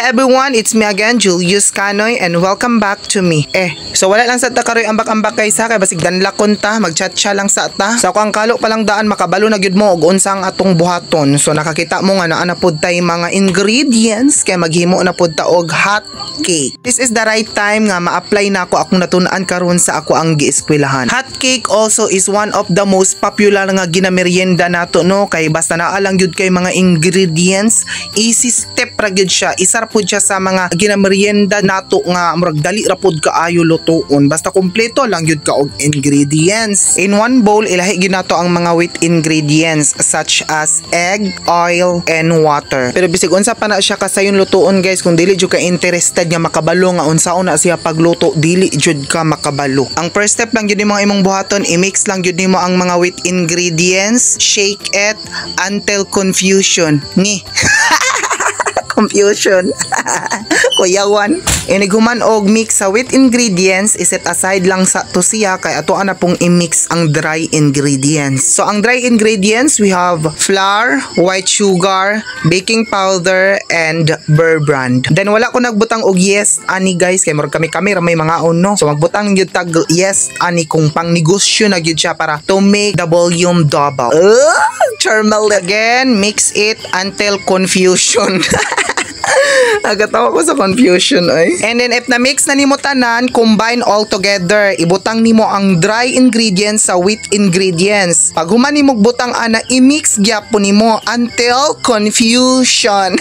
everyone, it's me again, Julius Canoy, and welcome back to me. So wala lang sa ta karoy ambak-ambak kay sa kay basig danlakon ta, magchat-chat lang sa ta. Sa ako ang kalo pa lang daan makabalo na gyud mo og unsang atong buhaton. So nakakita mo nga naa na pud tay mga ingredients kay maghimo na pud ta og hot cake. This is the right time nga ma-apply na ako akong natun-an karon sa ako ang gieskwelahan. Hot cake also is one of the most popular nga ginamerienda nato no, kay basta naa lang gyud kay mga ingredients, easy step ra gyud siya. Isa ra pud siya sa mga ginamerienda nato nga murag dali ra pud kaayo lutuon. Basta kompleto lang gyud ka og ingredients. In one bowl ilahi gyud nato ang mga wheat ingredients such as egg, oil, and water. Pero bisig unsa pa na siya kasayon lutuon guys, kung dili jud ka interested nga makabalo nga unsaon na siya pagluto, dili jud ka makabalo. Ang first step lang gyud nimo imong buhaton, i-mix lang gyud nimo ang mga wheat ingredients, shake it until confusion. Confusion. Kuyawan. Iniguman og mix sa wheat ingredients, iset aside lang sa to siya kay ato ana pong i-mix ang dry ingredients. So ang dry ingredients we have flour, white sugar, baking powder, and Burr brand. Then wala ko nagbutang og yes ani guys kay murag kami ra may mga no. So magbutang gyud tag yes ani kung pang negosyo na gyud siya para to make the volume double. Charmel again, mix it until confusion. Nagatawa ko sa confusion ay. And then if na-mix na nimo tanan, combine all together. Ibutang nimo ang dry ingredients sa wheat ingredients. Pag human nimo butang ana, i-mix gyapon nimo until confusion.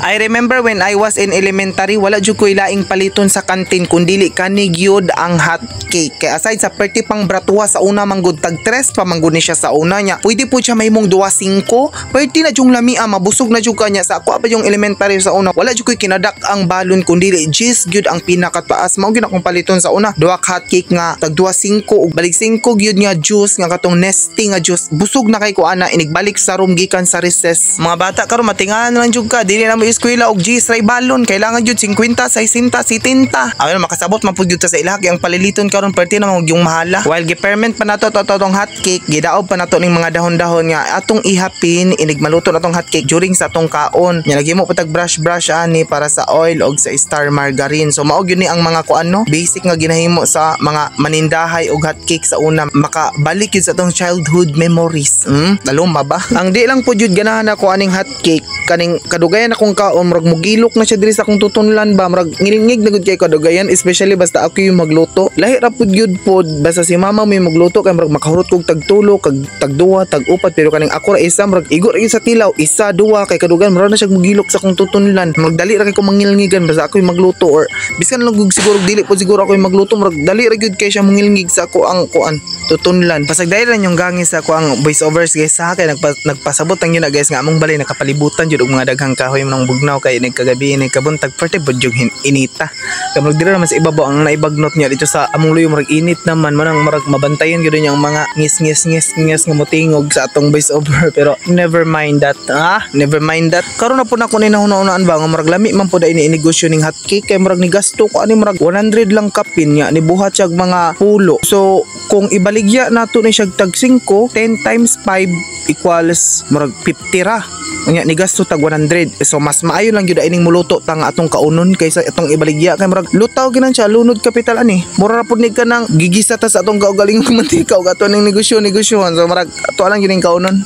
I remember when I was in elementary, wala jud ko ilaing paliton sa kantin kundi kani gyud ang hot cake. Kaya aside sa perti pang bratuha sa una manggod tag 3 pa manggod ni siya sa una niya. Pwede po siya mahimong 2-5. Perti na jung lamia mabusog na jud kanya sa ako pa yung elementary sa una. Wala jud ko kinadak ang balon kundi just gyud ang pinakataas. Mao gyud akong paliton sa una. Duha hot cake nga tag 2-5 ug balik 5 gyud nga juice nga katong nesting nga juice. Busog na kay ko ana inigbalik sa room gikan sa recess. Mga bata karon matingahan lang jud ka, dili na mo eskwela og G's ray balon, kailangan jud 50, 60, 70. Ano makasabot man pud jud sa ilahag ang paliliton karon perti na mo yung mahala. While gi-ferment pa nato tong hot cake, gidaob pa nato ning mga dahon-dahon nga atong ihapin inig maluto natong hot cake during sa atong kaon. Nya naghimo pa tag brush ani para sa oil og sa star margarine. So mao gyud ni ang mga kuan no, basic nga ginahimo sa mga manindahay og hot cake sa una, makabalik yun sa atong childhood memories. Dalumba ba? Ang di lang pud jud ganahan ako aning hot cake, kaning kadugayan akong kaon murag mugilok na siya diri sa akong tutunlan ba, murag ngilingig na gud kay kadugayan, especially basta ako yung magluto. Lahi ra pud gyud pod basta si mama may magluto kay murag makahurot kog tag 3, kag tag 2, tag 4, pero kaning ako ra isa murag igo ra sa tilaw, 1, 2 kay kadugan murag na siya mugilok sa akong tutunlan. Murag dali ra kay ko mangilngigan basta ako yung magluto, or biskan lang gug siguro dili pod siguro ako yung magluto, murag dali ra gyud kay siya mangilngig sa ako ang kuan tutunlan. Pasag dahil lang yung gangis sa ako ang voice overs guys sa kay nagpasabot ang yun na guys nga among balay nakapalibutan jud og mga daghang kahoy ng bugnaw kay nagkagabi nagkabuntag parte budyog inita. Kay murag dira naman sa ibabaw ang naibagnot niya dito sa among luyo, murag init naman manang murag mabantayan gyud yung mga ngis nga motingog sa atong voice over. Pero never mind that. Never mind that. Karon na pud ako ni nahuna-unaan ba nga murag lami man pud ini negosyo ning hot cake kay murag ni gasto ko ani murag 100 lang kapin nya ni buhat siya mga pulo. So kung ibaligya nato ni siya tag 5, 10 times 5 equals murag 50 ra. Unya ni gasto tag 100. So mas maayo lang gyud ining muluto tang atong kaunon kaysa itong ibaligya kay murag lutaw ginan siya lunod kapital ani. Mura ra pud ni kanang gigisa ta sa atong kaugaling mantika ug ato ning negosyon. So murag ato lang gyud ning kaunon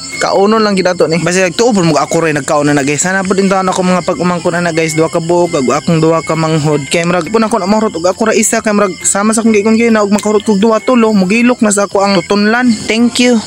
lang gyud ato ni. Basta nagtuo pud mo ako ray nagkaunon na guys. Sana pud intaon ako mga pag-umangkon na guys, 2 ka buok ug akong 2 ka manghod. Kay murag pud ako na mahurot ug ako ra isa kay murag sama sa akong gigon kay na ug makahurot kog 2 tulo mugilok na sa ako ang tutunlan. Thank you.